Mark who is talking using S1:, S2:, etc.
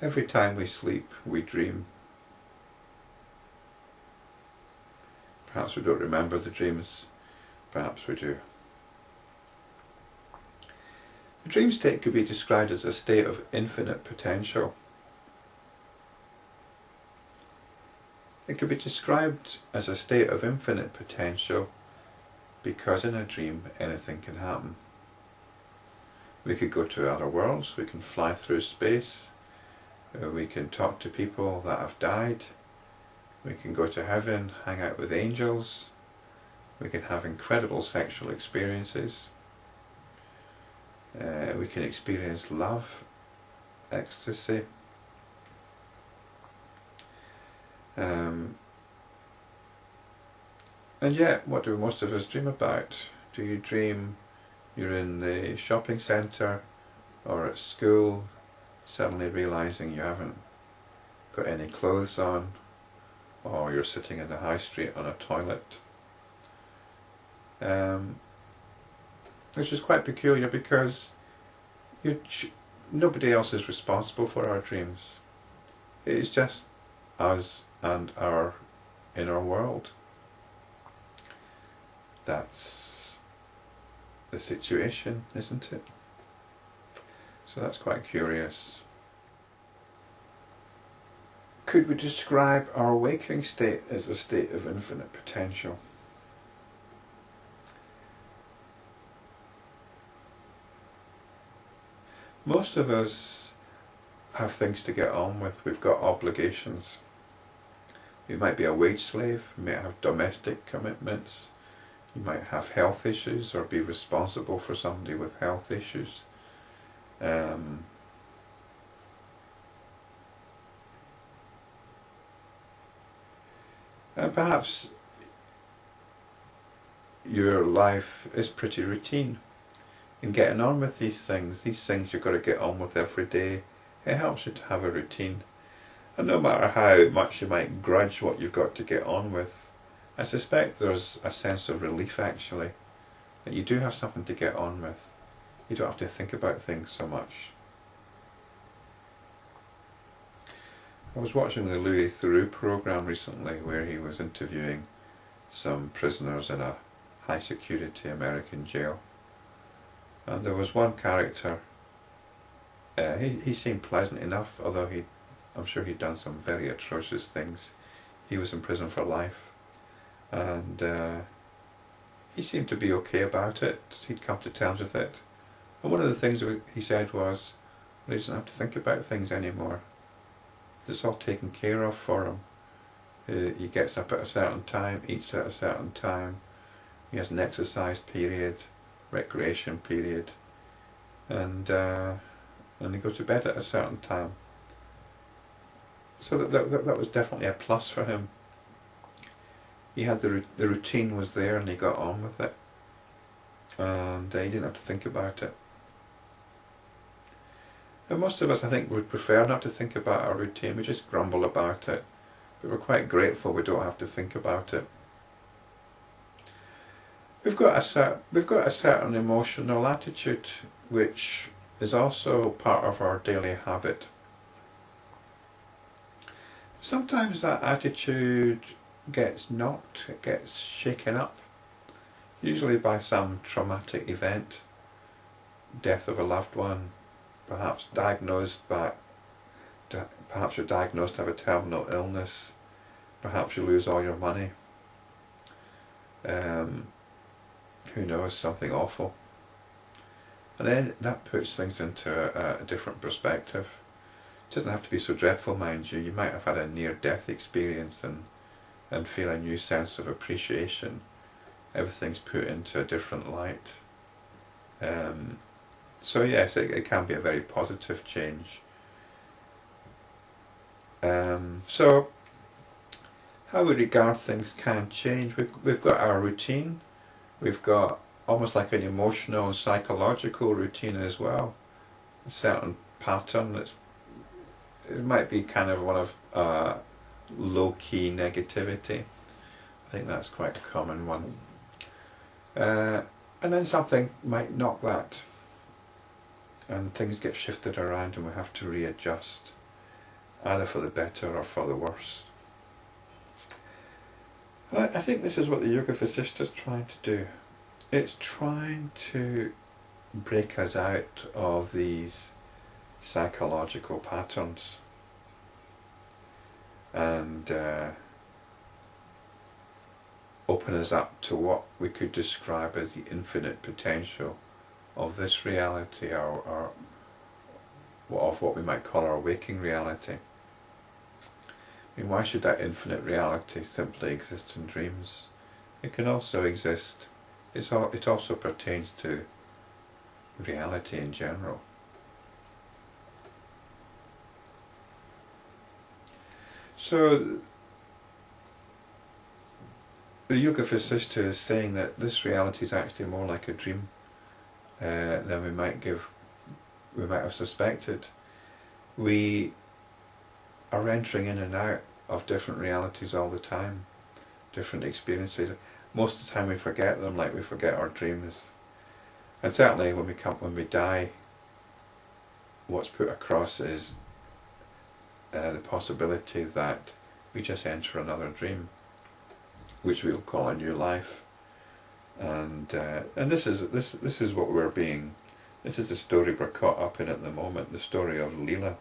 S1: Every time we sleep, we dream. Perhaps we don't remember the dreams, perhaps we do. The dream state could be described as a state of infinite potential. It could be described as a state of infinite potential because in a dream anything can happen. We could go to other worlds, we can fly through space, we can talk to people that have died, we can go to heaven, hang out with angels, we can have incredible sexual experiences, we can experience love, ecstasy. And yet, what do most of us dream about? Do you dream you're in the shopping centre or at school, suddenly realising you haven't got any clothes on, or you're sitting in the high street on a toilet? Which is quite peculiar because nobody else is responsible for our dreams. It is just us and our inner world. That's the situation, isn't it? So that's quite curious. Could we describe our waking state as a state of infinite potential? Most of us have things to get on with. We've got obligations. You might be a wage slave, you might have domestic commitments, you might have health issues or be responsible for somebody with health issues. And perhaps your life is pretty routine. In getting on with these things you've got to get on with every day. It helps you to have a routine. And no matter how much you might grudge what you've got to get on with, I suspect there's a sense of relief actually, that you do have something to get on with. You don't have to think about things so much. I was watching the Theroux program recently where he was interviewing some prisoners in a high security American jail. And there was one character, he seemed pleasant enough, although I'm sure he'd done some very atrocious things. He was in prison for life, and he seemed to be okay about it. He'd come to terms with it. And one of the things he said was, he doesn't have to think about things anymore. It's all taken care of for him. He gets up at a certain time, eats at a certain time, he has an exercise period, recreation period, and he goes to bed at a certain time. So that was definitely a plus for him. He had the routine was there and he got on with it, and he didn't have to think about it. And most of us, I think, would prefer not to think about our routine. We just grumble about it, but we're quite grateful we don't have to think about it. We've got a certain emotional attitude which is also part of our daily habit. Sometimes that attitude gets knocked, it gets shaken up, usually by some traumatic event, death of a loved one, perhaps perhaps you're diagnosed to have a terminal illness, perhaps you lose all your money, who knows, something awful. And then that puts things into a different perspective. It doesn't have to be so dreadful, mind you. You might have had a near-death experience and feel a new sense of appreciation. Everything's put into a different light. So yes, it can be a very positive change. So how we regard things can change. We've got our routine. We've got almost like an emotional and psychological routine as well. A certain pattern it might be kind of one of low-key negativity. I think that's quite a common one. And then something might knock that, and things get shifted around and we have to readjust. either for the better or for the worse. And I think this is what the Yoga Vasistha is trying to do. It's trying to break us out of these psychological patterns and open us up to what we could describe as the infinite potential of this reality, or of what we might call our waking reality. I mean, why should that infinite reality simply exist in dreams? It can also exist, it also pertains to reality in general. So the Yoga Vasistha is saying that this reality is actually more like a dream than we might have suspected. We are entering in and out of different realities all the time, different experiences. Most of the time we forget them, like we forget our dreams. And certainly when we die, what's put across is the possibility that we just enter another dream, which we'll call a new life. And this is what we're being. This is the story we're caught up in at the moment, the story of Leela.